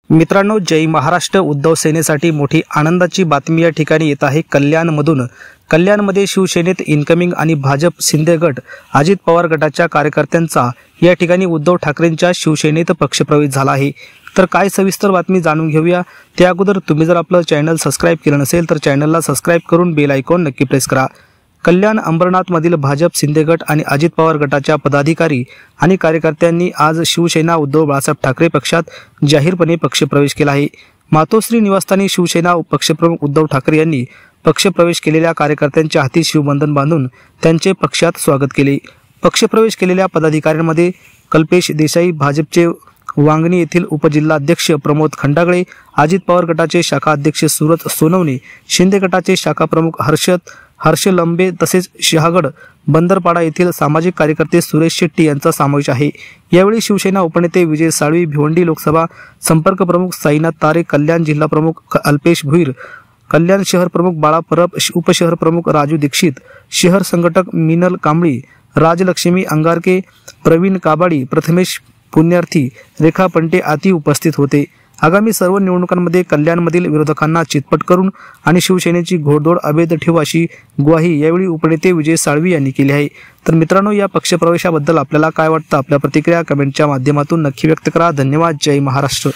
मित्रांनो, जय महाराष्ट्र. उद्धव सेनेसाठी मोठी आनंदाची बातमी या ठिकाणी येत आहे कल्याणमधून. कल्याणमध्ये शिवसेनेत इनकमिंग आणि भाजप शिंदे गट अजित पवार गटाच्या कार्यकर्त्यांचा या ठिकाणी उद्धव ठाकरेंच्या शिवसेनेत पक्षप्रवेश झाला आहे. तर काय सविस्तर बातमी जाणून घेऊया. त्या अगोदर तुम्ही जर आपलं चॅनल सबस्क्राईब केलं नसेल तर चॅनलला सबस्क्राईब करून बेल आयकॉन नक्की प्रेस करा. कल्याण अंबरनाथमधील भाजप शिंदे गट आणि अजित पवार गटाच्या पदाधिकारी आणि कार्यकर्त्यांनी आज शिवसेना उद्धव बाळासाहेब ठाकरे पक्षात जाहीरपणे पक्षप्रवेश केला आहे. मातोश्री निवासस्थानी शिवसेना पक्षप्रमुख उद्धव ठाकरे यांनी पक्षप्रवेश केलेल्या कार्यकर्त्यांच्या हाती शिवबंधन बांधून त्यांचे पक्षात स्वागत केले. पक्षप्रवेश केलेल्या पदाधिकाऱ्यांमध्ये कल्पेश देसाई, भाजपचे वांगणी येथील उपजिल्हाध्यक्ष प्रमोद खंडागळे, अजित पवार गटाचे शाखा अध्यक्ष सुरत सोनवणे, शिंदे गटाचे शाखा प्रमुख हर्ष लंबे तसेच शहागड बंदरपाडा येथील सामाजिक कार्यकर्ते सुरेश शेट्टी यांचा समावेश आहे. यावेळी शिवसेना उपनेते विजय साळवी, भिवंडी लोकसभा संपर्क प्रमुख साईनाथ तारे, कल्याण जिल्हा प्रमुख अल्पेश भुईर, कल्याण शहर प्रमुख बाळा परब, उपशहर प्रमुख राजू दीक्षित, शहर संघटक मिनल कांबळी, राजलक्ष्मी अंगारके, प्रवीण काबाडी, प्रथमेश पुण्यार्थी, रेखा पंटे आदी उपस्थित होते. आगामी सर्व निवडणुकांमध्ये कल्याणमधील विरोधकांना चितपट करून आणि शिवसेनेची घोडदौड अभेद ठेवू अशी ग्वाही यावेळी उपनेते विजय साळवी यांनी केली आहे. तर मित्रांनो, या पक्षप्रवेशाबद्दल आपल्याला काय वाटतं? आपल्या प्रतिक्रिया कमेंटच्या माध्यमातून नक्की व्यक्त करा. धन्यवाद. जय महाराष्ट्र.